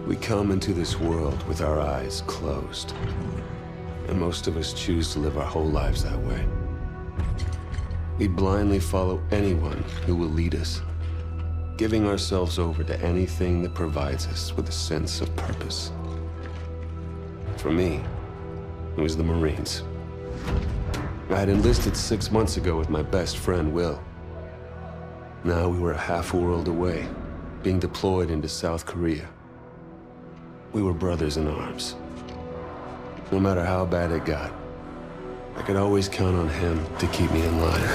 We come into this world with our eyes closed. And most of us choose to live our whole lives that way. We blindly follow anyone who will lead us, giving ourselves over to anything that provides us with a sense of purpose. For me, it was the Marines. I had enlisted 6 months ago with my best friend, Will. Now we were a half world away, being deployed into South Korea. We were brothers in arms. No matter how bad it got, I could always count on him to keep me in line.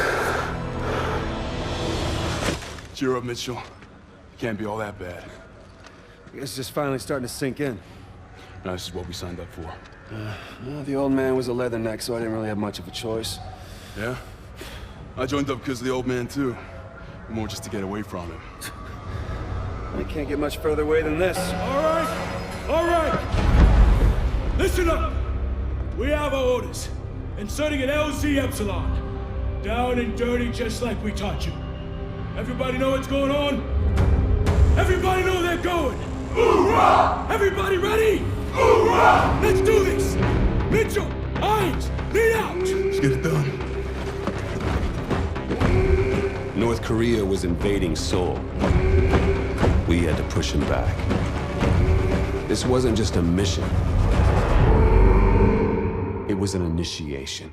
Cheer up, Mitchell. It can't be all that bad. I guess it's just finally starting to sink in. No, this is what we signed up for. Well, the old man was a leatherneck, so I didn't really have much of a choice. Yeah? I joined up because of the old man, too. More just to get away from him. I can't get much further away than this. All right! Listen up! We have our orders. Inserting an LZ Epsilon. Down and dirty just like we taught you. Everybody know what's going on? Everybody know they're going! Hoorah! Everybody ready? Hoorah! Let's do this! Mitchell, Hines, lead out! Let's get it done. North Korea was invading Seoul. We had to push him back. This wasn't just a mission. It was an initiation.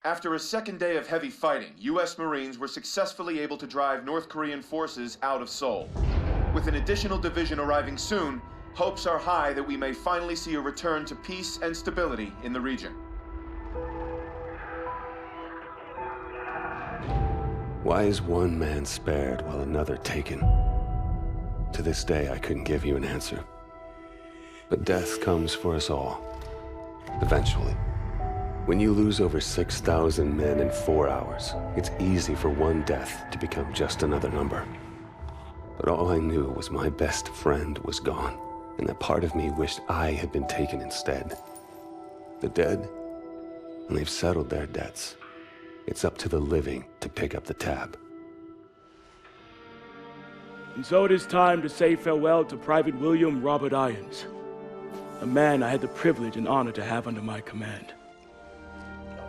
After a second day of heavy fighting, U.S. Marines were successfully able to drive North Korean forces out of Seoul. With an additional division arriving soon, hopes are high that we may finally see a return to peace and stability in the region. Why is one man spared while another taken? To this day, I couldn't give you an answer. But death comes for us all. Eventually. When you lose over 6,000 men in 4 hours, it's easy for one death to become just another number. But all I knew was my best friend was gone, and that part of me wished I had been taken instead. The dead, and they've settled their debts. It's up to the living to pick up the tab. And so it is time to say farewell to Private William Robert Irons, a man I had the privilege and honor to have under my command.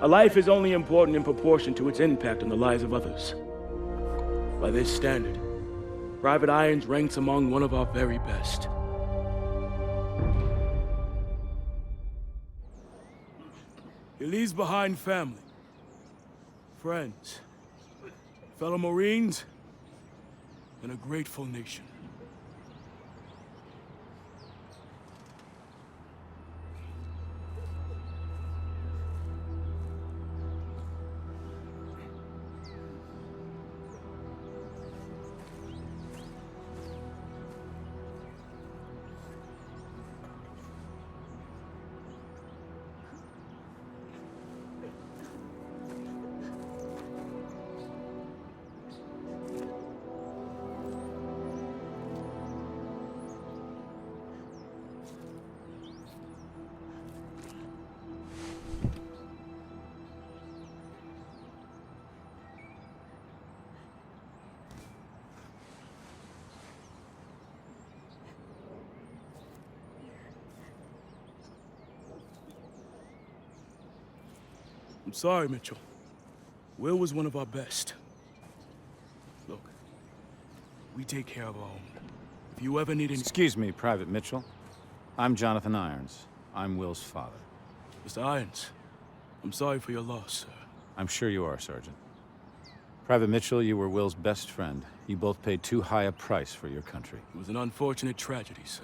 A life is only important in proportion to its impact on the lives of others. By this standard, Private Irons ranks among one of our very best. He leaves behind family, friends, fellow Marines, and a grateful nation. I'm sorry, Mitchell. Will was one of our best. Look, we take care of our own. If you ever need any... Excuse me, Private Mitchell. I'm Jonathan Irons. I'm Will's father. Mr. Irons, I'm sorry for your loss, sir. I'm sure you are, Sergeant. Private Mitchell, you were Will's best friend. You both paid too high a price for your country. It was an unfortunate tragedy, sir.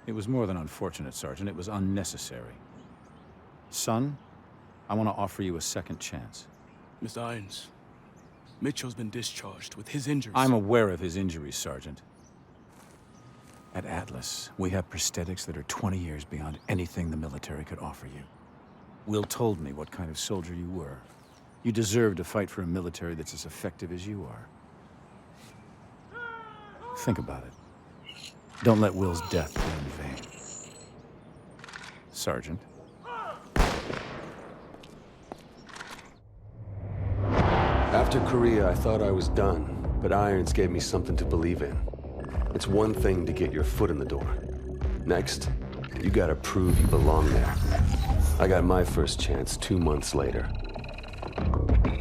It was more than unfortunate, Sergeant. It was unnecessary. Son, I want to offer you a second chance. Mr. Irons, Mitchell's been discharged with his injuries. I'm aware of his injuries, Sergeant. At Atlas, we have prosthetics that are 20 years beyond anything the military could offer you. Will told me what kind of soldier you were. You deserve to fight for a military that's as effective as you are. Think about it. Don't let Will's death be in vain. Sergeant. After Korea, I thought I was done, but Irons gave me something to believe in. It's one thing to get your foot in the door, Next, you gotta prove you belong there. I got my first chance 2 months later.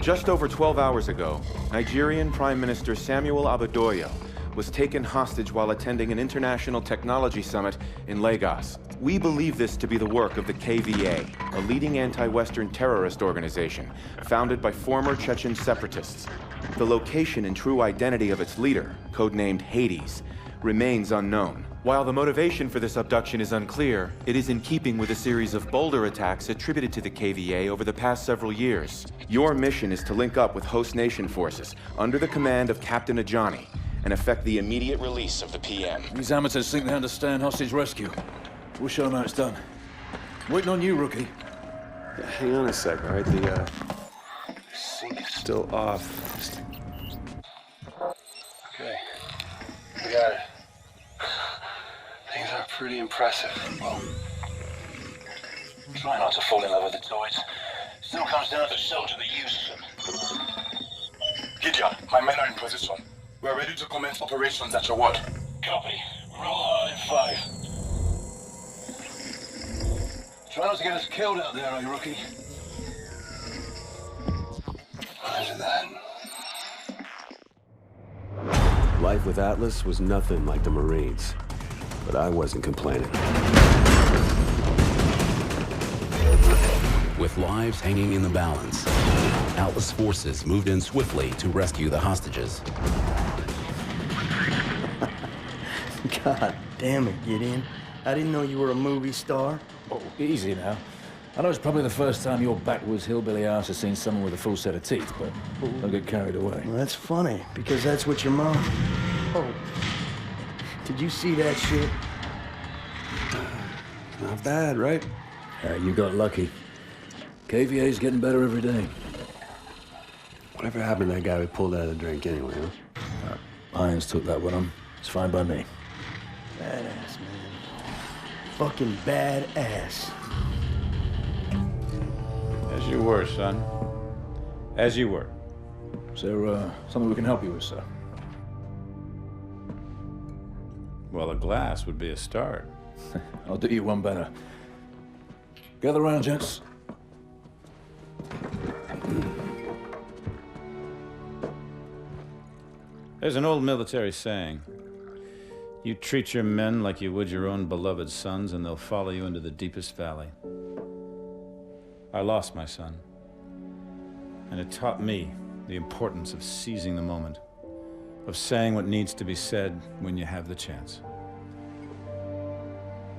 Just over 12 hours ago, Nigerian Prime Minister Samuel Abadoyo was taken hostage while attending an international technology summit in Lagos. We believe this to be the work of the KVA, a leading anti-Western terrorist organization founded by former Chechen separatists. The location and true identity of its leader, codenamed Hades, remains unknown. While the motivation for this abduction is unclear, it is in keeping with a series of bolder attacks attributed to the KVA over the past several years. Your mission is to link up with host nation forces under the command of Captain Ajani and effect the immediate release of the PM. These amateurs think they understand hostage rescue. We'll show them how it's done. Waiting on you, rookie. Yeah, hang on a sec, all right? The, sync is still off. Okay. We got it. Things are pretty impressive. Well, try not to fall in love with the toys. Still comes down to the soldier that uses them. Gideon, my men are in position. We're ready to commence operations at your word. Copy. Roll hard in 5. Try not to get us killed out there, eh, rookie? Roger that. Life with Atlas was nothing like the Marines, but I wasn't complaining. With lives hanging in the balance, Atlas forces moved in swiftly to rescue the hostages. God damn it, Gideon. I didn't know you were a movie star. Oh, easy now. I know it's probably the first time your backwoods hillbilly ass has seen someone with a full set of teeth, but don't get carried away. Well, that's funny, because that's what your mom... Oh. Did you see that shit? Not bad, right? You got lucky. KVA's getting better every day. Whatever happened to that guy we pulled out of the drink anyway, huh? Irons took that one on. It's fine by me. Badass, man. Fucking badass. As you were, son. As you were. Is there something we can help you with, sir? Well, a glass would be a start. I'll do you one better. Gather around, gents. There's an old military saying. You treat your men like you would your own beloved sons, and they'll follow you into the deepest valley. I lost my son, and it taught me the importance of seizing the moment, of saying what needs to be said when you have the chance.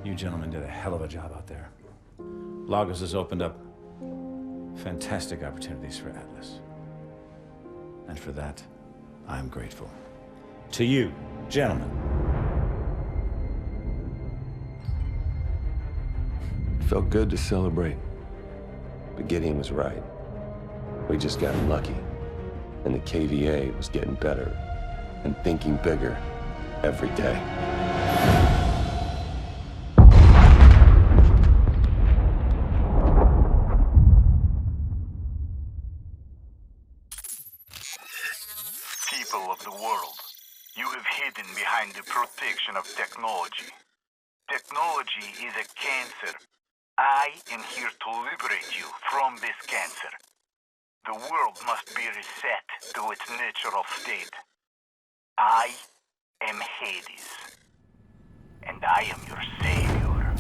You gentlemen did a hell of a job out there. Lagos has opened up fantastic opportunities for Atlas. And for that, I'm grateful. To you, gentlemen. It felt good to celebrate. But Gideon was right. We just got lucky. And the KVA was getting better and thinking bigger every day. People of the world, you have hidden behind the protection of technology. Technology is a cancer. I am here to liberate you from this cancer. The world must be reset to its natural state. I am Hades, and I am your savior.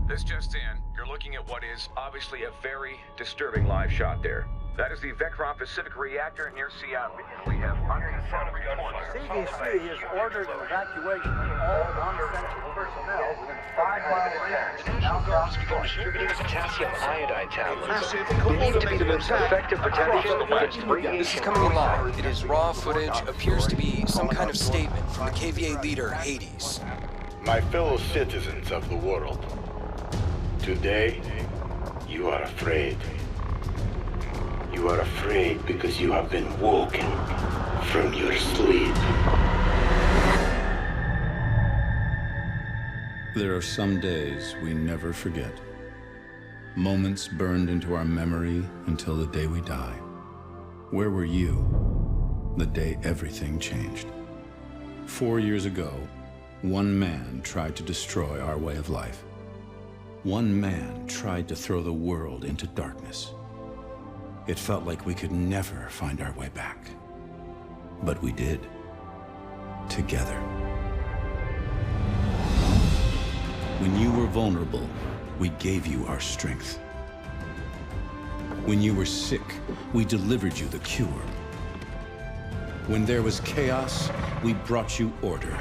This just in, you're looking at what is obviously a very disturbing live shot there. That is the Vectron Pacific reactor near Seattle. We have unconfirmed reports. CDC has ordered an evacuation of all non-essential personnel within a 5-mile range. National Guards began distributing potassium iodide tablets. Believed to be the most effective protection against radiation. This is coming in live. It is raw footage. Appears to be some kind of statement from the KVA leader, Hades. My fellow citizens of the world, today, you are afraid. You are afraid because you have been woken from your sleep. There are some days we never forget. Moments burned into our memory until the day we die. Where were you the day everything changed? 4 years ago, one man tried to destroy our way of life. One man tried to throw the world into darkness. It felt like we could never find our way back. But we did. Together. When you were vulnerable, we gave you our strength. When you were sick, we delivered you the cure. When there was chaos, we brought you order.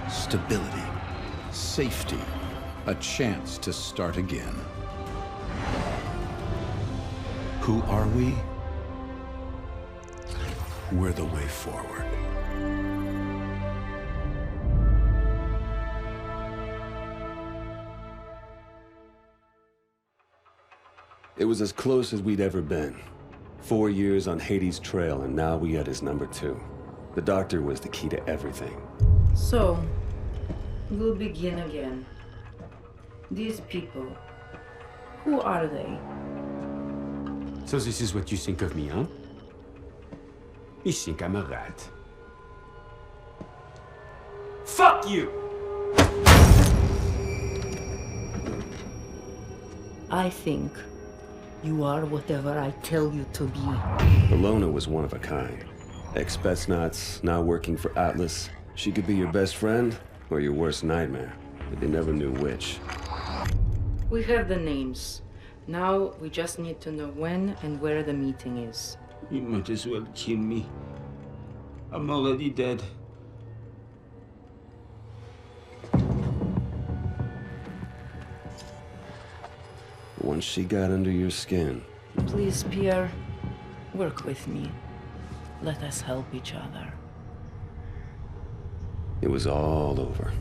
Stability, safety, a chance to start again. Who are we? We're the way forward. It was as close as we'd ever been. 4 years on Hades' trail, and now we had his number 2. The doctor was the key to everything. So, we'll begin again. These people, who are they? So this is what you think of me, huh? You think I'm a rat. Fuck you! I think you are whatever I tell you to be. Ilona was one of a kind. Ex-Spetsnaz, now working for Atlas. She could be your best friend or your worst nightmare, but you never knew which. We have the names. Now we just need to know when and where the meeting is. You might as well kill me. I'm already dead. Once she got under your skin. Please, Pierre, work with me. Let us help each other. It was all over.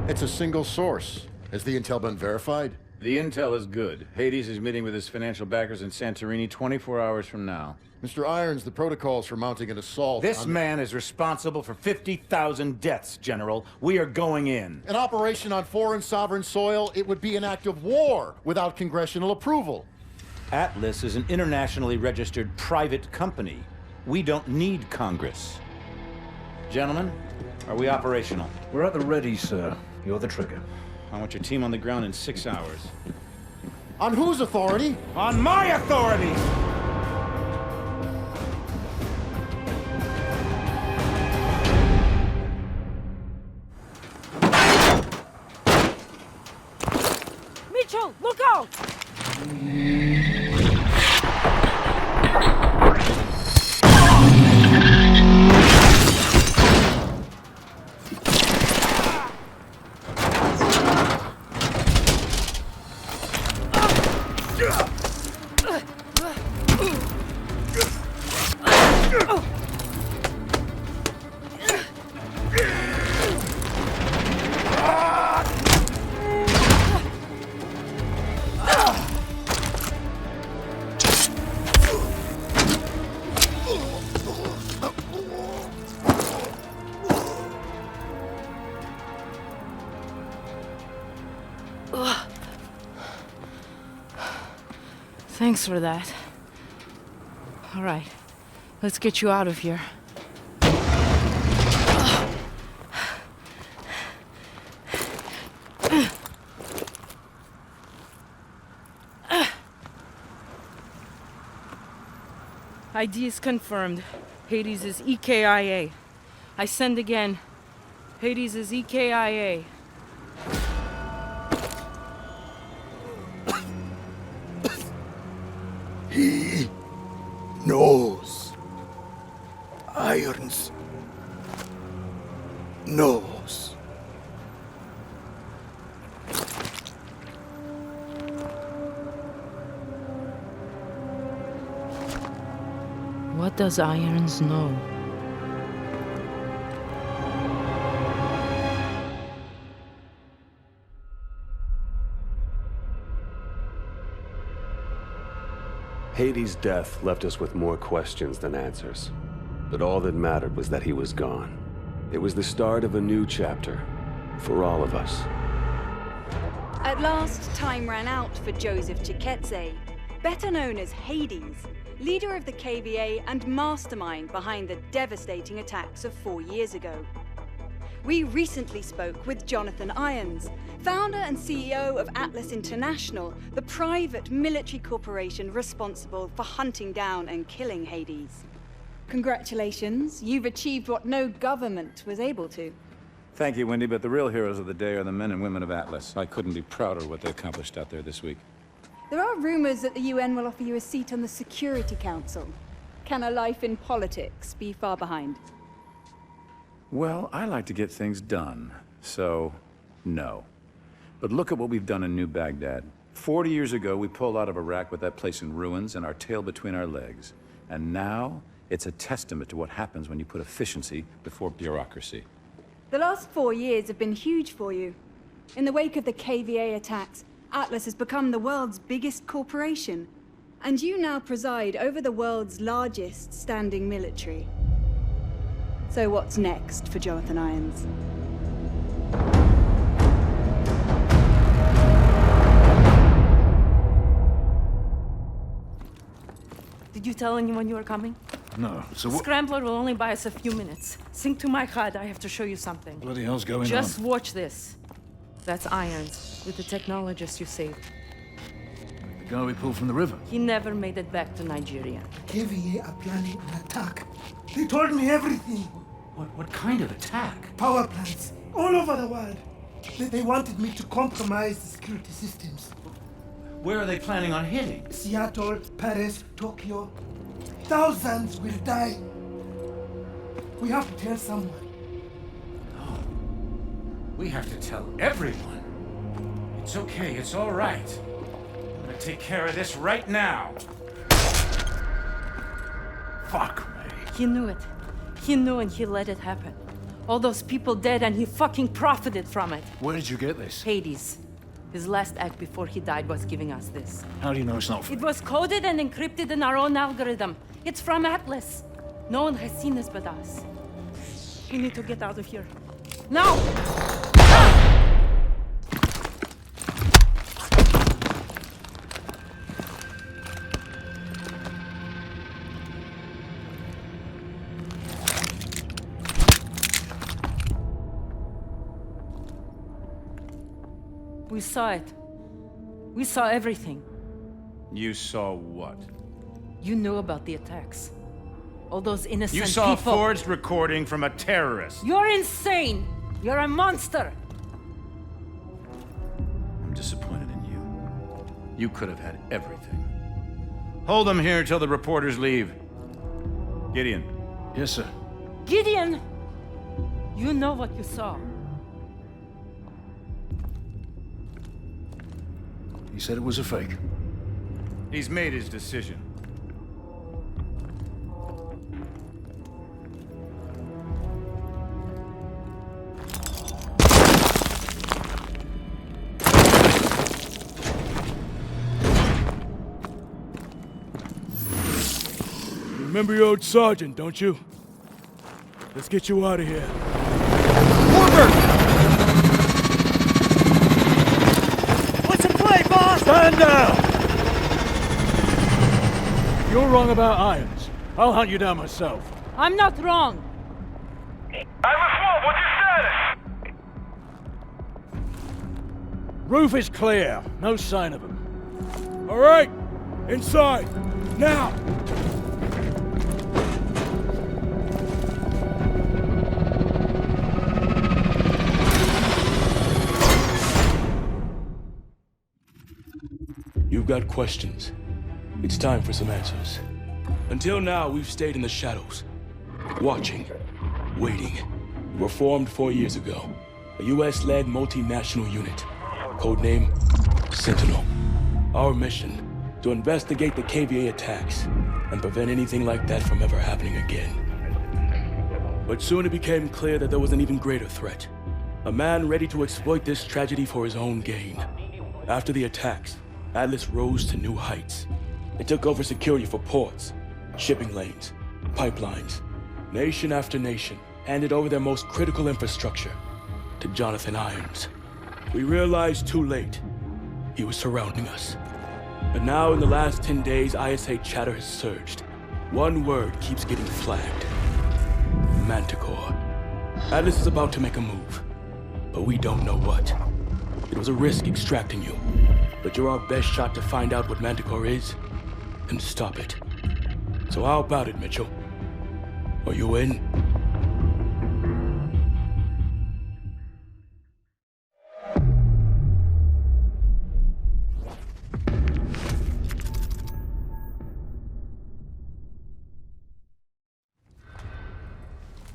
It's a single source. Has the intel been verified? The intel is good. Hades is meeting with his financial backers in Santorini 24 hours from now. Mr. Irons, the protocols for mounting an assault This on... man is responsible for 50,000 deaths, General. We are going in. An operation on foreign sovereign soil, it would be an act of war without congressional approval. Atlas is an internationally registered private company. We don't need Congress. Gentlemen, are we operational? We're at the ready, sir. You're the trigger. I want your team on the ground in 6 hours. On whose authority? On my authority! Mitchell, look out! Thanks for that. All right, let's get you out of here. ID is confirmed. Hades is EKIA. I send again. Hades is EKIA. He knows. Irons knows. What does Irons know? Hades' death left us with more questions than answers. But all that mattered was that he was gone. It was the start of a new chapter for all of us. At last, time ran out for Joseph Chiketse, better known as Hades, leader of the KVA and mastermind behind the devastating attacks of 4 years ago. We recently spoke with Jonathan Irons, founder and CEO of Atlas International, the private military corporation responsible for hunting down and killing Hades. Congratulations, you've achieved what no government was able to. Thank you, Wendy, but the real heroes of the day are the men and women of Atlas. I couldn't be prouder of what they accomplished out there this week. There are rumors that the UN will offer you a seat on the Security Council. Can a life in politics be far behind? Well, I like to get things done, so no. But look at what we've done in New Baghdad. 40 years ago, we pulled out of Iraq with that place in ruins and our tail between our legs. And now, it's a testament to what happens when you put efficiency before bureaucracy. The last 4 years have been huge for you. In the wake of the KVA attacks, Atlas has become the world's biggest corporation. And you now preside over the world's largest standing military. So what's next for Jonathan Irons? Did you tell anyone you were coming? No. So what? Scrambler will only buy us a few minutes. Sync to my HUD. I have to show you something. Bloody hell's going on? Just watch this. That's Irons, with the technologist you saved. The guy we pulled from the river. He never made it back to Nigeria. KVA are planning an attack. They told me everything. What kind of attack? Power plants all over the world. They wanted me to compromise the security systems. Where are they planning on hitting? Seattle, Paris, Tokyo. Thousands will die. We have to tell someone. We have to tell everyone. It's okay, it's all right. I'm gonna take care of this right now. Fuck me. He knew it. He knew and he let it happen. All those people dead and he fucking profited from it. Where did you get this? Hades. His last act before he died was giving us this. How do you know it's not? It was coded and encrypted in our own algorithm. It's from Atlas. No one has seen this but us. We need to get out of here. Now! We saw it. We saw everything. You saw what? You knew about the attacks. All those innocent You saw people. a forged recording from a terrorist. You're insane! You're a monster! I'm disappointed in you. You could have had everything. Hold them here till the reporters leave. Gideon. Yes, sir. Gideon! You know what you saw. He said it was a fake. He's made his decision. You remember your old sergeant, don't you? Let's get you out of here. Stand down! You're wrong about Irons. I'll hunt you down myself. I'm not wrong. What's your status? Roof is clear. No sign of him. All right. Inside. Now! You've got questions. It's time for some answers. Until now, we've stayed in the shadows. Watching. Waiting. We were formed 4 years ago. A US-led multinational unit. Codename Sentinel. Our mission, to investigate the KVA attacks and prevent anything like that from ever happening again. But soon it became clear that there was an even greater threat. A man ready to exploit this tragedy for his own gain. After the attacks, Atlas rose to new heights. It took over security for ports, shipping lanes, pipelines. Nation after nation handed over their most critical infrastructure to Jonathan Irons. We realized too late he was surrounding us. But now, in the last 10 days, ISA chatter has surged. One word keeps getting flagged. Manticore. Atlas is about to make a move, but we don't know what. It was a risk extracting you, but you're our best shot to find out what Manticore is and stop it. So how about it, Mitchell? Are you in?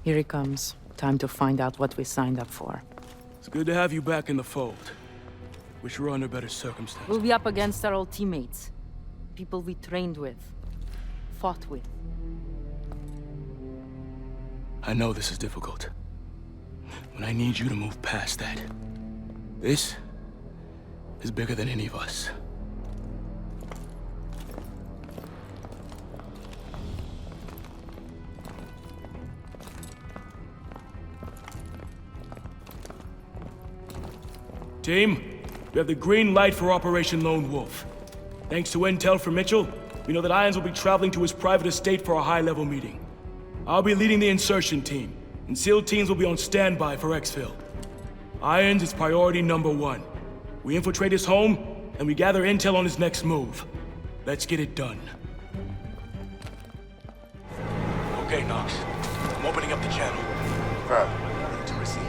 Here he comes. Time to find out what we signed up for. It's good to have you back in the fold. Wish you were under better circumstances. We'll be up against our old teammates. People we trained with. Fought with. I know this is difficult, but I need you to move past that. This is bigger than any of us. Team, we have the green light for Operation Lone Wolf. Thanks to intel from Mitchell, we know that Irons will be traveling to his private estate for a high-level meeting. I'll be leading the insertion team, and SEAL teams will be on standby for exfil. Irons is priority number 1. We infiltrate his home, and we gather intel on his next move. Let's get it done. Okay, Knox. I'm opening up the channel. Ready to receive.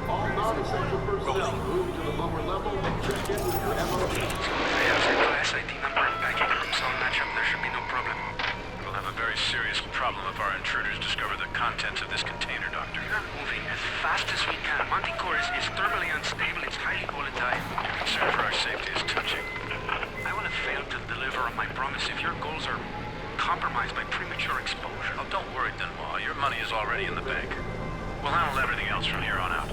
All non-essential personnel move to the lower level and check in with your MO. I have your class ID number and packing room, so match up. There should be no problem. We'll have a very serious problem if our intruders discover the contents of this container, Doctor. We are moving as fast as we can. Manticore is thermally unstable. It's highly volatile. Your concern for our safety is touching. I will have failed to deliver on my promise if your goals are compromised by premature exposure. Oh, don't worry, Denbois. Your money is already in the bank. We'll handle everything else from here on out.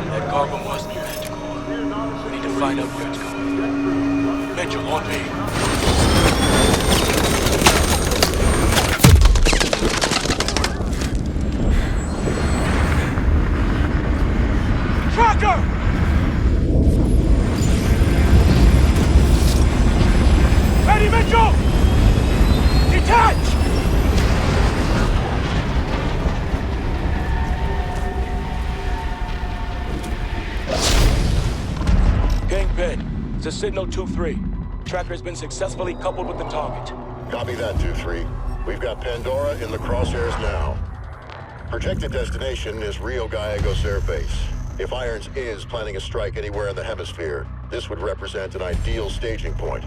That cargo must be Manticore. We need to find out where it's going. Mitchell, on me. Tracker! Ready, Mitchell! Detach! Kingpin, this is Signal 2-3. Tracker has been successfully coupled with the target. Copy that, 2-3. We've got Pandora in the crosshairs now. Projected destination is Rio Gallegos Air Base. If Irons is planning a strike anywhere in the hemisphere, this would represent an ideal staging point.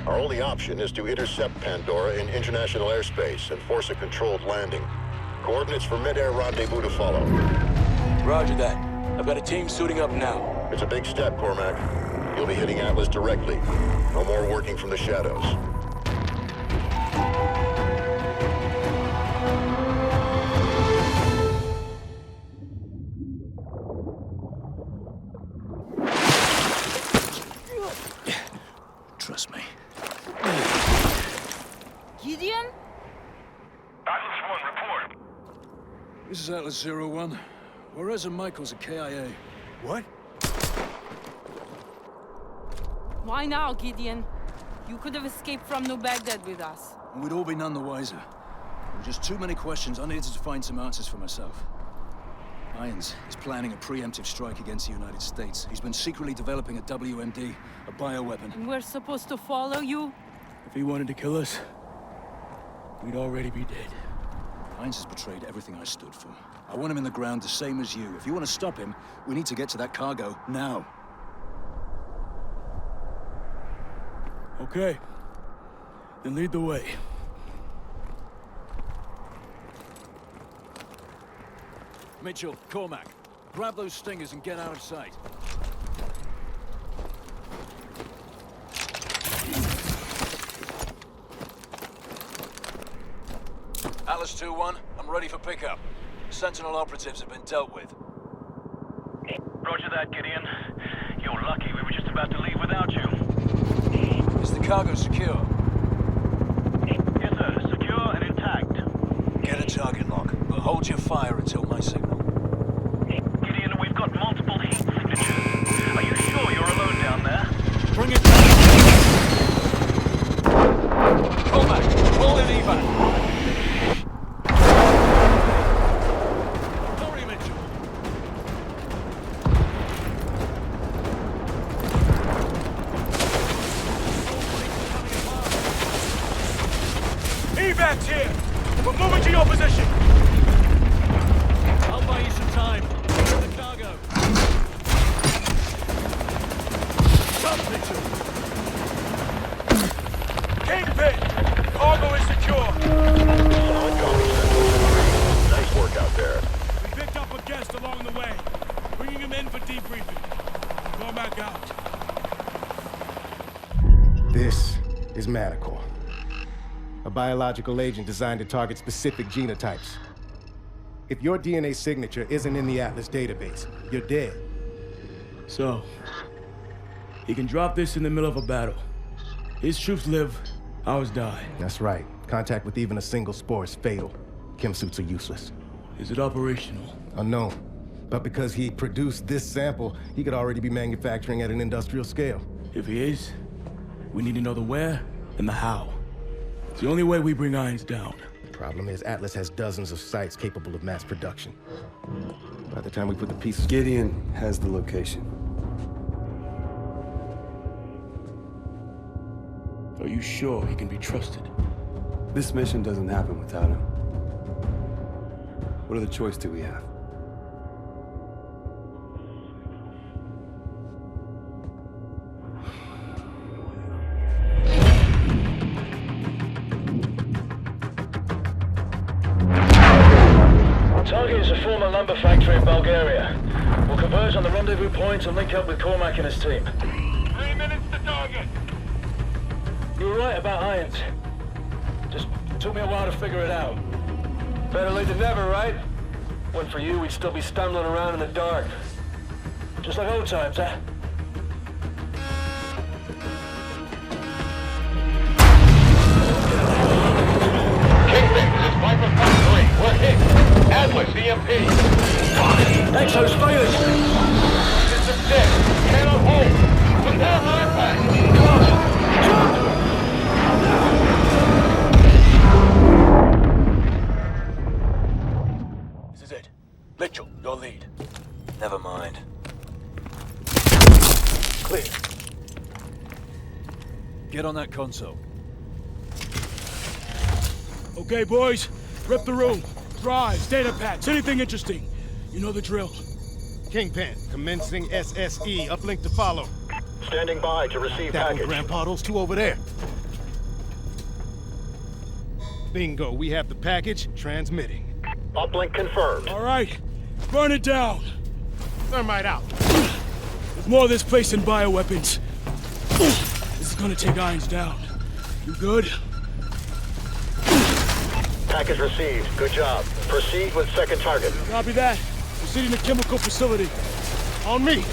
Our only option is to intercept Pandora in international airspace and force a controlled landing. Coordinates for mid-air rendezvous to follow. Roger that. I've got a team suiting up now. It's a big step, Cormac. You'll be hitting Atlas directly. No more working from the shadows. Trust me. Gideon? Atlas 1, report. This is Atlas 01. Juarez and Michaels at KIA. What? Why now, Gideon? You could have escaped from New Baghdad with us. And we'd all be none the wiser. There were just too many questions. I needed to find some answers for myself. Irons is planning a preemptive strike against the United States. He's been secretly developing a WMD, a bioweapon. And we're supposed to follow you? If he wanted to kill us, we'd already be dead. Irons has betrayed everything I stood for. I want him in the ground the same as you. If you want to stop him, we need to get to that cargo now. Okay. Then lead the way. Mitchell, Cormac, grab those stingers and get out of sight. Atlas 2-1, I'm ready for pickup. Sentinel operatives have been dealt with. Roger that, Gideon. You're lucky we were just about to leave without you. Is the cargo secure? Yes, sir. Secure and intact. Get a target lock. Boom. hold your fire until my signal. Gideon, we've got multiple heat signatures. Are you sure you're alone down there? Bring it back! Pull back! Pull in evac! Hurry, Mitchell! Evac's here! We're moving to your position! I'll buy you some time. Get the cargo. Come, Mitchell! Kingpin! Cargo is secure! Solid copy, Central. Nice work out there. We picked up a guest along the way. Bringing him in for debriefing. Go back out. This is Manticore. A biological agent designed to target specific genotypes. If your DNA signature isn't in the Atlas database, you're dead. So, he can drop this in the middle of a battle. His troops live, ours die. That's right. Contact with even a single spore is fatal. Chem suits are useless. Is it operational? Unknown. But because he produced this sample, he could already be manufacturing at an industrial scale. If he is, we need to know the where and the how. It's the only way we bring Irons down. The problem is Atlas has dozens of sites capable of mass production. By the time we put the pieces... Gideon has the location. Are you sure he can be trusted? This mission doesn't happen without him. What other choice do we have? Target is a former lumber factory in Bulgaria. We'll converge on the rendezvous point and link up with Cormac and his team. 3 minutes to target. You were right about Irons. Just took me a while to figure it out. Better late than never, right? Went for you, we'd still be stumbling around in the dark. Just like old times, huh? Kingpin, this is Viper 3. We're hit. Atlas, EMP. Exo's failing! System dead. Cannot hold. Prepare for impact. This is it. Mitchell, your lead. Never mind. Clear. Get on that console. Okay, boys. Rip the room. Drives, data packs, anything interesting. You know the drill. Kingpin, commencing SSE. Uplink to follow. Standing by to receive That package. Grandpa, those two over there. Bingo, we have the package transmitting. Uplink confirmed. All right. Burn it down. Thermite out. There's more of this place than bioweapons. This is gonna take Irons down. You good? Package received. Good job. Proceed with second target. Copy that. Proceeding to chemical facility. On me.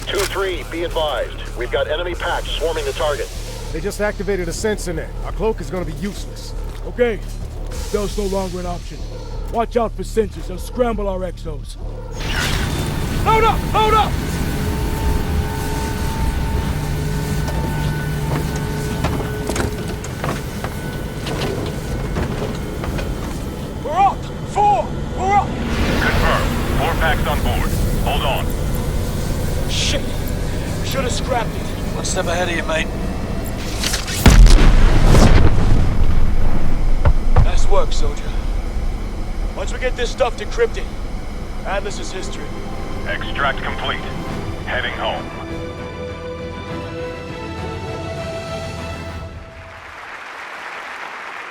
2-3, be advised. We've got enemy packs swarming the target. They just activated a sensor net. Our cloak is gonna be useless. Okay. Stealth's no longer an option. Watch out for sensors. They'll scramble our exos. Hold up! Hold up! We're up! 4! We're up! Confirmed. 4 packs on board. Hold on. Shit! We should have scrapped it. One step ahead of you, mate. Nice work, soldier. Once we get this stuff decrypted, Atlas is history. Extract complete. Heading home.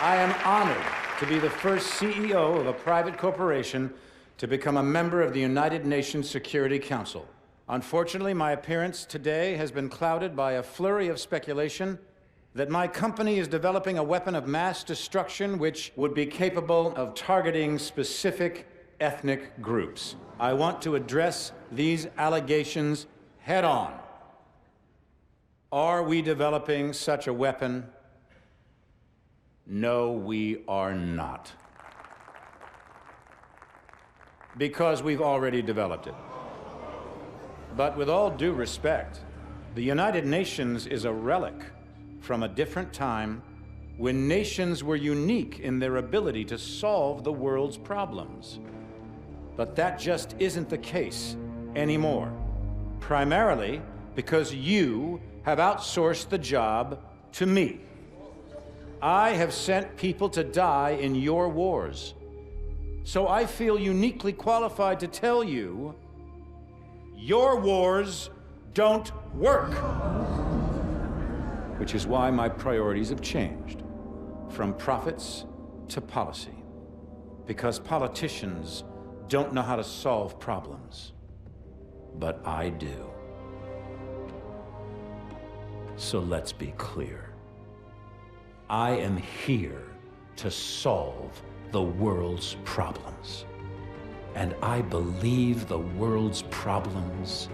I am honored to be the first CEO of a private corporation to become a member of the United Nations Security Council. Unfortunately, my appearance today has been clouded by a flurry of speculation that my company is developing a weapon of mass destruction which would be capable of targeting specific ethnic groups. I want to address these allegations head on. Are we developing such a weapon? No, we are not. Because we've already developed it. But with all due respect, the United Nations is a relic from a different time when nations were unique in their ability to solve the world's problems. But that just isn't the case anymore. Primarily because you have outsourced the job to me. I have sent people to die in your wars. So I feel uniquely qualified to tell you, your wars don't work. Which is why my priorities have changed, from profits to policy. Because politicians don't know how to solve problems. But I do. So let's be clear. I am here to solve the world's problems. And I believe the world's problems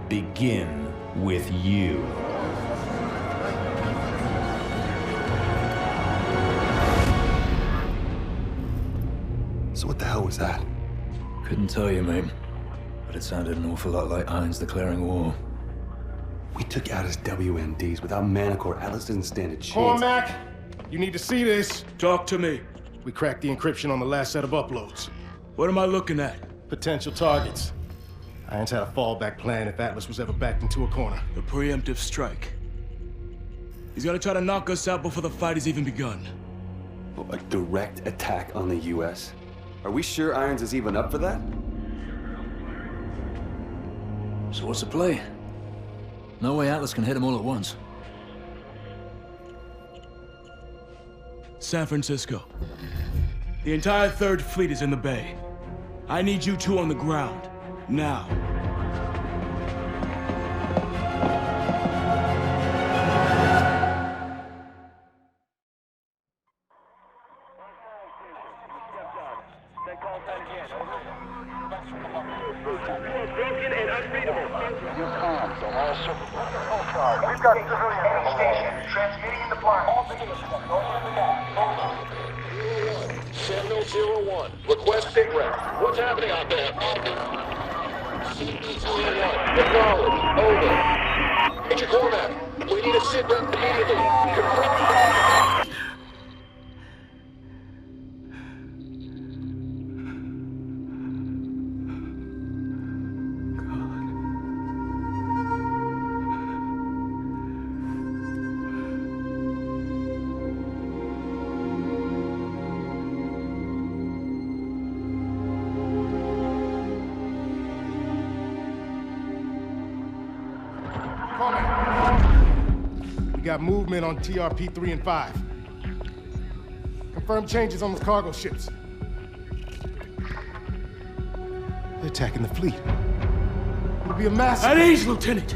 begin with you. So what the hell was that? Couldn't tell you, mate. But it sounded an awful lot like Irons declaring war. We took out his WMDs without Manticore. Atlas didn't stand a chance. Cormac, you need to see this. Talk to me. We cracked the encryption on the last set of uploads. What am I looking at? Potential targets. Irons had a fallback plan if Atlas was ever backed into a corner. The preemptive strike. He's gonna try to knock us out before the fight has even begun. A direct attack on the US? Are we sure Irons is even up for that? So what's the play? No way Atlas can hit them all at once. San Francisco. The entire 3rd Fleet is in the bay. I need you two on the ground. Now. We've got civilian base station transmitting in the blind. Sentinel 01, request sit rep. What's happening out there? CP-01, acknowledge, over. Major Cormac, we need a sit rep immediately. Confirm. We got movement on TRP 3 and 5. Confirmed changes on the cargo ships. They're attacking the fleet. It'll be a massive... At ease, Lieutenant!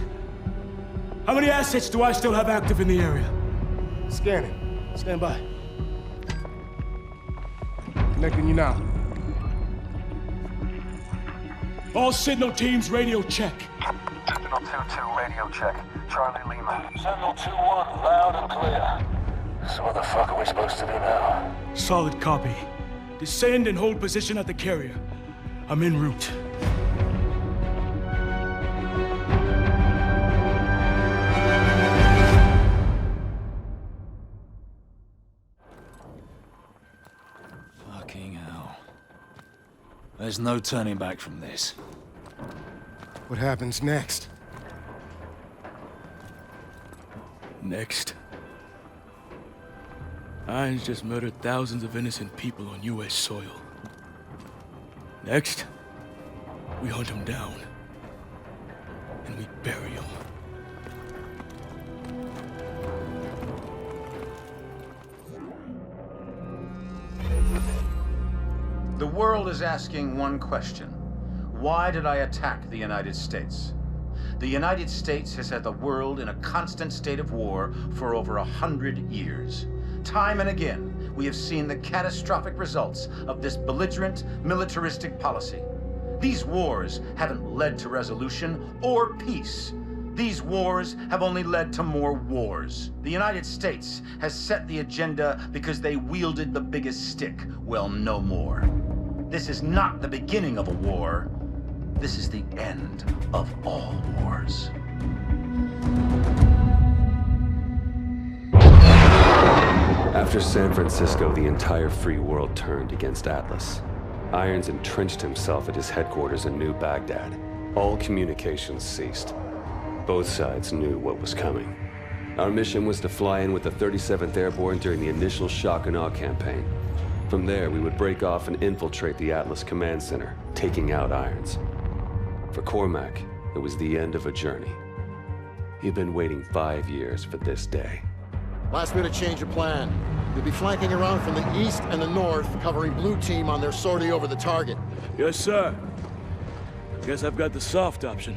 How many assets do I still have active in the area? Scanning. Stand by. Connecting you now. All signal teams, radio check. Sentinel 2-2, radio check. Charlie Lima. Sentinel 2-1, loud and clear. So what the fuck are we supposed to do now? Solid copy. Descend and hold position at the carrier. I'm en route. Fucking hell. There's no turning back from this. What happens next? Next. Irons just murdered thousands of innocent people on US soil. Next, we hunt him down. And we bury him. The world is asking one question. Why did I attack the United States? The United States has had the world in a constant state of war for over 100 years. Time and again, we have seen the catastrophic results of this belligerent, militaristic policy. These wars haven't led to resolution or peace. These wars have only led to more wars. The United States has set the agenda because they wielded the biggest stick. Well, no more. This is not the beginning of a war. This is the end of all wars. After San Francisco, the entire free world turned against Atlas. Irons entrenched himself at his headquarters in New Baghdad. All communications ceased. Both sides knew what was coming. Our mission was to fly in with the 37th Airborne during the initial shock and awe campaign. From there, we would break off and infiltrate the Atlas Command Center, taking out Irons. For Cormac, it was the end of a journey. He'd been waiting 5 years for this day. Last minute change of plan. You'll be flanking around from the east and the north, covering blue team on their sortie over the target. Yes, sir. Guess I've got the soft option.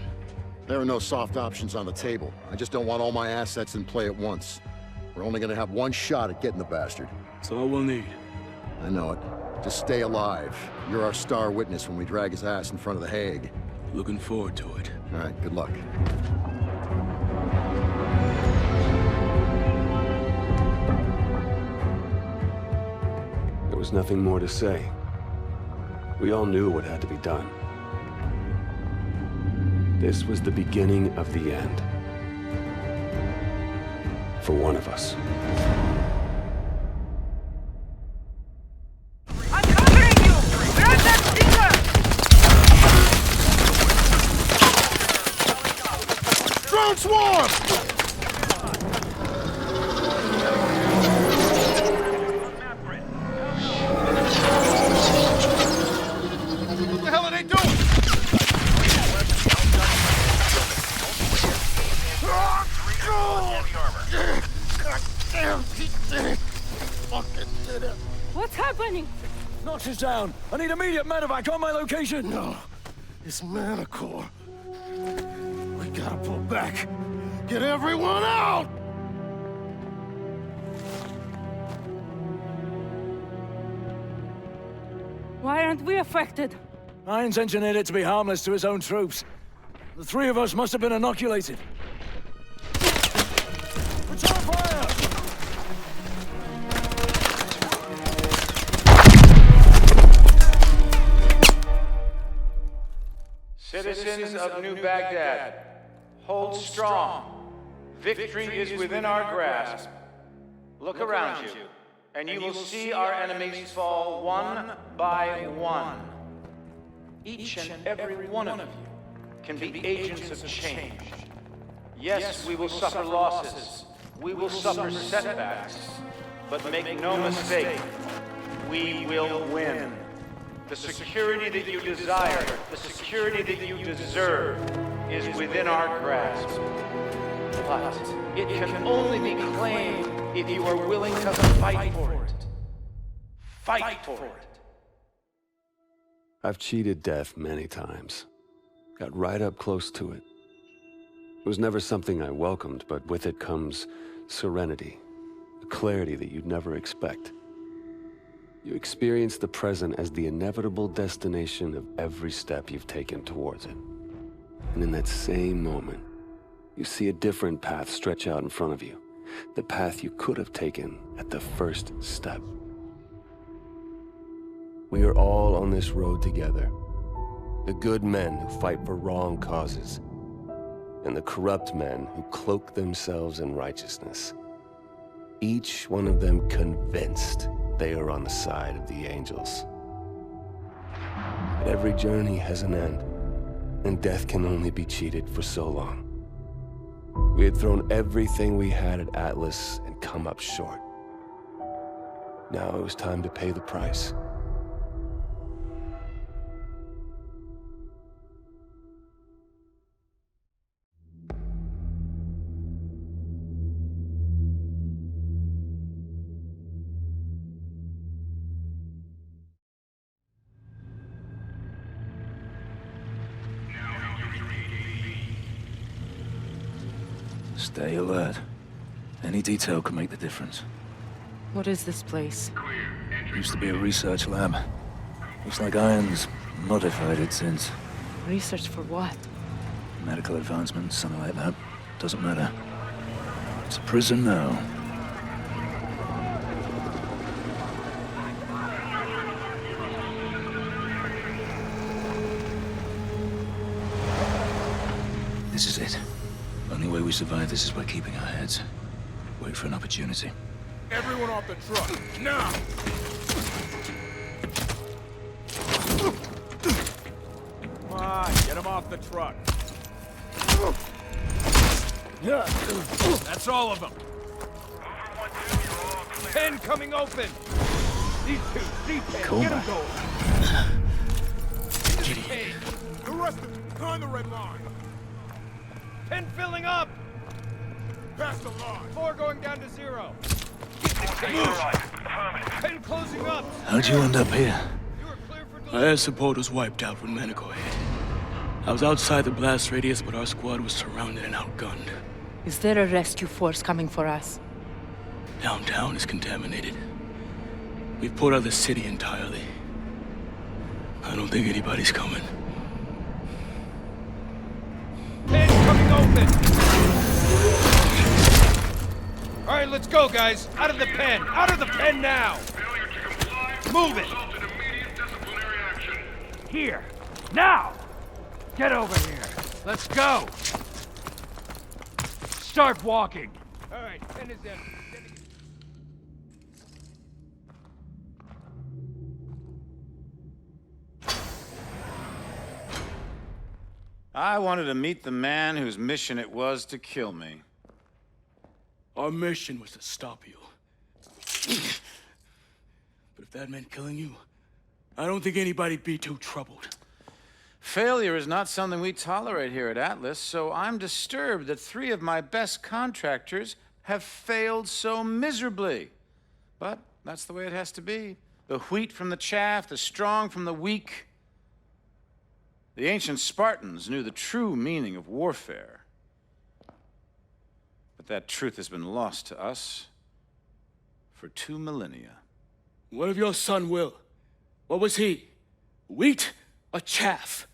There are no soft options on the table. I just don't want all my assets in play at once. We're only gonna have one shot at getting the bastard. That's all we'll need. I know it. Just stay alive. You're our star witness when we drag his ass in front of the Hague. Looking forward to it. All right, good luck. There was nothing more to say. We all knew what had to be done. This was the beginning of the end. For one of us. I'm covering you! Grab that stinger! Drone swarm! What the hell are they doing? What's happening? Knox is down. I need immediate medevac on my location. No, it's Manticore. We gotta pull back. Get everyone out! Why aren't we affected? Irons engineered it to be harmless to his own troops. The three of us must have been inoculated. Return fire! Citizens of New Baghdad, hold strong. Victory is within our grasp. Look around you, and you will see our enemies fall one by one. Each and every one of you can be agents of change. Yes, we will suffer losses. We will suffer setbacks. But make no mistake, we will win. The security that you desire, the security that you deserve, is within our grasp. But it can only be claimed if you are willing to fight for it. Fight for it. I've cheated death many times. Got right up close to it. It was never something I welcomed, but with it comes serenity, a clarity that you'd never expect. You experience the present as the inevitable destination of every step you've taken towards it. And in that same moment, you see a different path stretch out in front of you. The path you could have taken at the first step. We are all on this road together. The good men who fight for wrong causes, and the corrupt men who cloak themselves in righteousness. Each one of them convinced they are on the side of the angels. But every journey has an end, and death can only be cheated for so long. We had thrown everything we had at Atlas and come up short. Now it was time to pay the price. Stay alert. Any detail can make the difference. What is this place? Used to be a research lab. Looks like Irons modified it since. Research for what? Medical advancements, something like that. Doesn't matter. It's a prison now. This is it. Only way we survive this is by keeping our heads. Wait for an opportunity. Everyone off the truck, now! Come on, get him off the truck. That's all of them. Pen coming open. These two, D-10, get them going. Into the cage. The rest of them, behind the red line. 10 filling up. Past the line. 4 going down to 0. Keep the cage. 10 closing up. How'd you end up here? Our air support was wiped out when Manico hit. I was outside the blast radius, but our squad was surrounded and outgunned. Is there a rescue force coming for us? Downtown is contaminated. We've pulled out of the city entirely. I don't think anybody's coming. Pen coming open! All right, let's go, guys. Out of the pen! Out of the pen now! Move it! Here! Now! Get over here! Let's go! Start walking! All right, pen is empty. I wanted to meet the man whose mission it was to kill me. Our mission was to stop you. But if that meant killing you, I don't think anybody'd be too troubled. Failure is not something we tolerate here at Atlas, so I'm disturbed that 3 of my best contractors have failed so miserably. But that's the way it has to be. The wheat from the chaff, the strong from the weak. The ancient Spartans knew the true meaning of warfare. But that truth has been lost to us for 2 millennia. What of your son, Will? What was he? Wheat or chaff?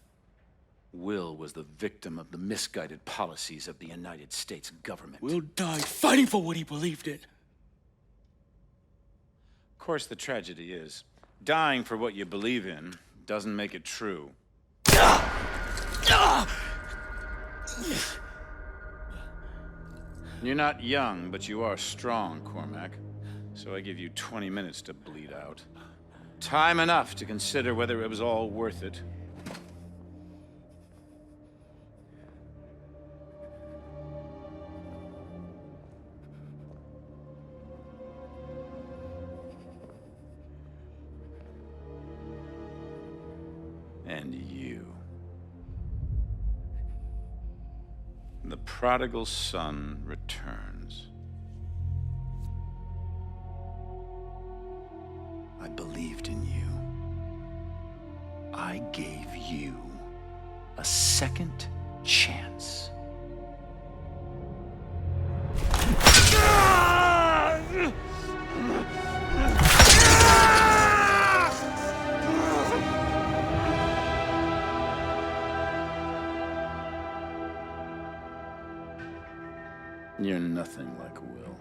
Will was the victim of the misguided policies of the United States government. Will died fighting for what he believed in. Of course, the tragedy is, dying for what you believe in doesn't make it true. You're not young, but you are strong, Cormac. So I give you 20 minutes to bleed out. Time enough to consider whether it was all worth it. And you. The prodigal son returns. I believed in you. I gave you a second chance. You're nothing like Will.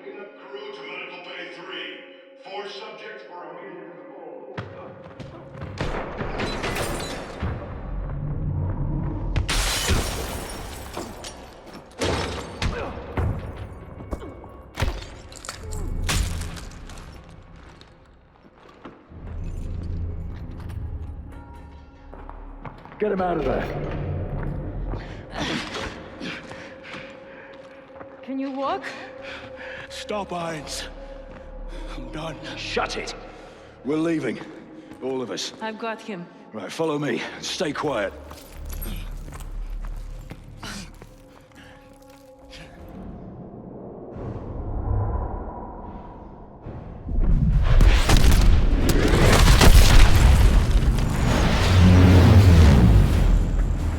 Cleanup crew to Medical Bay 3. 4 subjects for immediate control. Get him out of there. Can you walk? Stop, Irons. I'm done. Shut it. We're leaving. All of us. I've got him. Right, follow me. Stay quiet.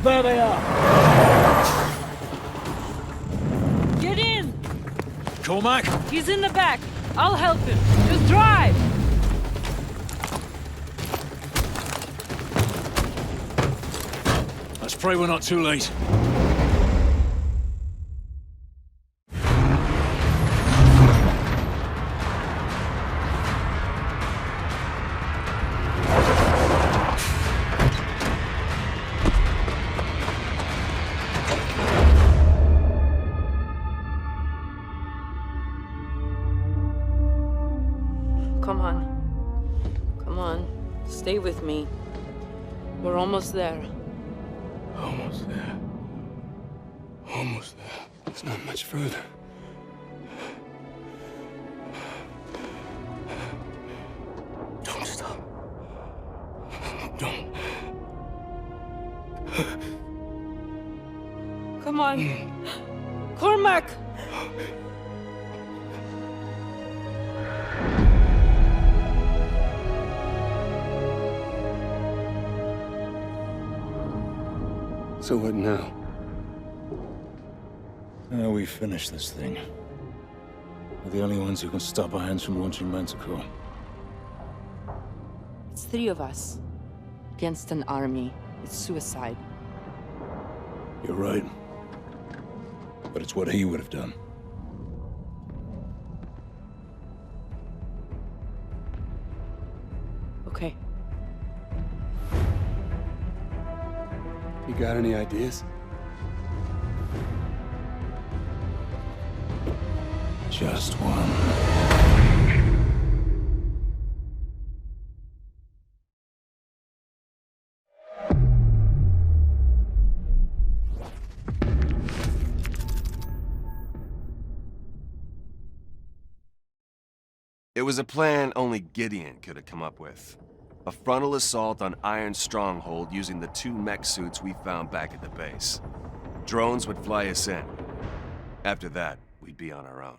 There they are. Get in! Cormac? He's in the back. I'll help him. Just drive! Let's pray we're not too late. Stay with me. We're almost there. Almost there. Almost there. It's not much further. Don't stop. Don't. Come on. Cormac! So what now? Now we finish this thing. We're the only ones who can stop Irons from launching Manticore. It's 3 of us. Against an army. It's suicide. You're right. But it's what he would have done. Okay. You got any ideas? Just one. It was a plan only Gideon could have come up with. A frontal assault on Iron's stronghold using the 2 mech suits we found back at the base. Drones would fly us in. After that, we'd be on our own.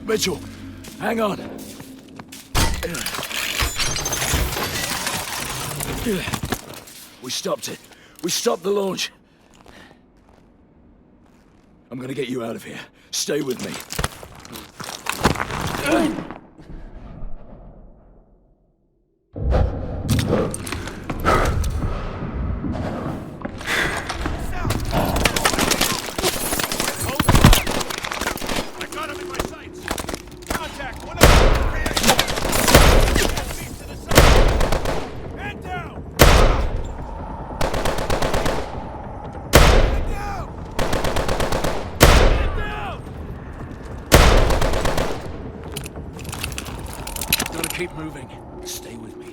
Mitchell, hang on. We stopped it. We stopped the launch. I'm gonna get you out of here. Stay with me. Keep moving. Stay with me.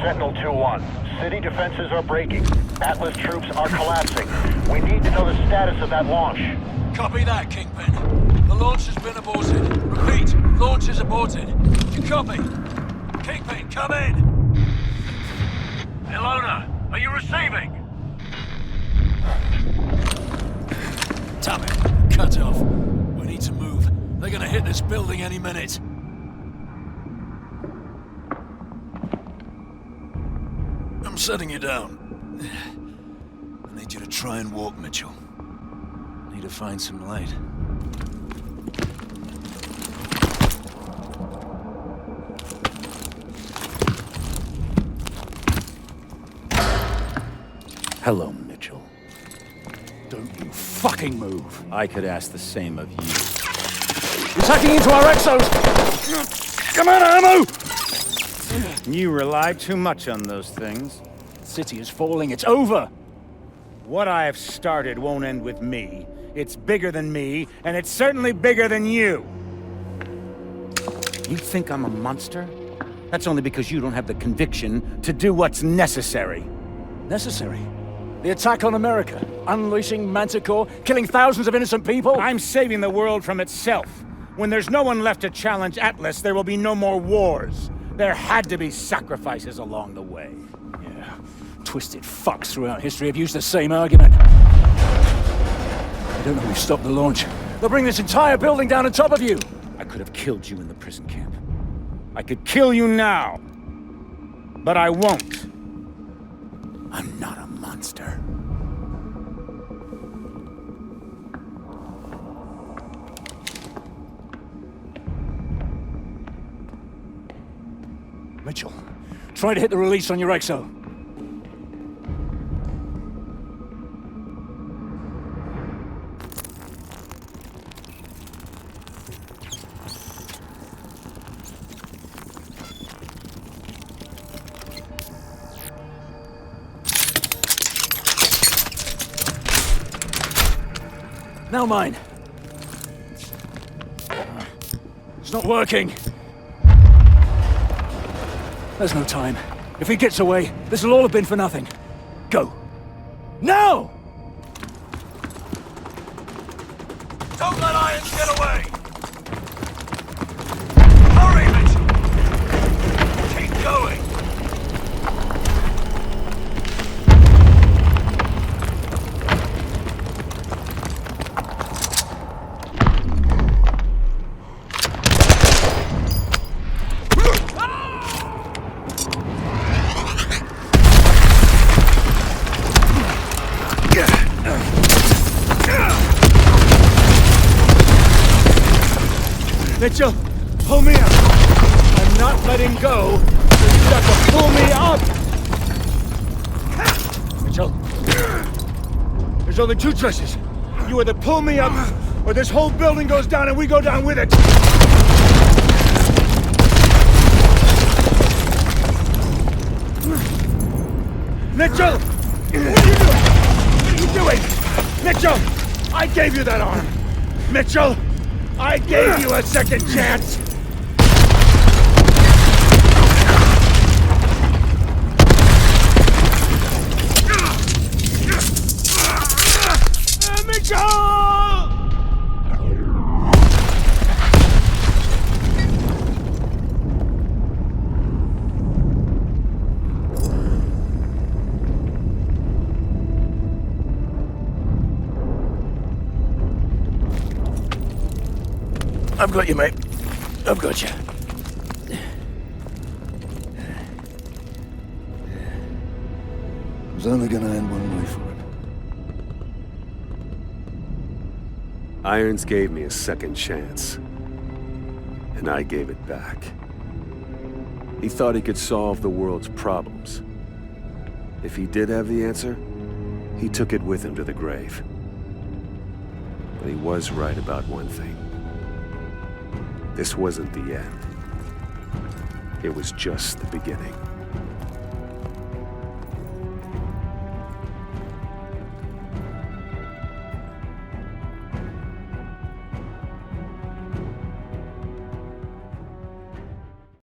Sentinel 2-1. City defenses are breaking. Atlas troops are collapsing. We need to know the status of that launch. Copy that, Kingpin. The launch has been aborted. Repeat, launch is aborted. You copy? Kingpin, come in! Ilona, are you receiving? Damn it, cut off. We need to move. They're gonna hit this building any minute. I'm setting you down. I need you to try and walk, Mitchell. Need to find some light. Hello, Mitchell. Don't you fucking move. I could ask the same of you. You're tucking into our exos! I'm out of ammo! You rely too much on those things. City is falling. It's over. What I have started won't end with me. It's bigger than me, and it's certainly bigger than you. You think I'm a monster? That's only because you don't have the conviction to do what's necessary. Necessary? The attack on America, unleashing Manticore, killing thousands of innocent people? I'm saving the world from itself. When there's no one left to challenge Atlas, there will be no more wars. There had to be sacrifices along the way. Yeah, twisted fucks throughout history have used the same argument. I don't know who stopped the launch. They'll bring this entire building down on top of you. I could have killed you in the prison camp. I could kill you now. But I won't. I'm not a monster. Mitchell, try to hit the release on your exo. Now mine. It's not working. There's no time. If he gets away, this will all have been for nothing. Go. Now! Don't let Irons get away! Hurry, Mitchell! Keep going! Mitchell, pull me up. I'm not letting go, so you've got to pull me up. Mitchell, there's only two choices. You either pull me up, or this whole building goes down and we go down with it. Mitchell! What are you doing? Mitchell! I gave you that arm! Mitchell! I gave you a second chance! Mitchell! I've got you, mate. I've got you. It was only gonna end one way for him. Irons gave me a second chance, and I gave it back. He thought he could solve the world's problems. If he did have the answer, he took it with him to the grave. But he was right about one thing. This wasn't the end. It was just the beginning.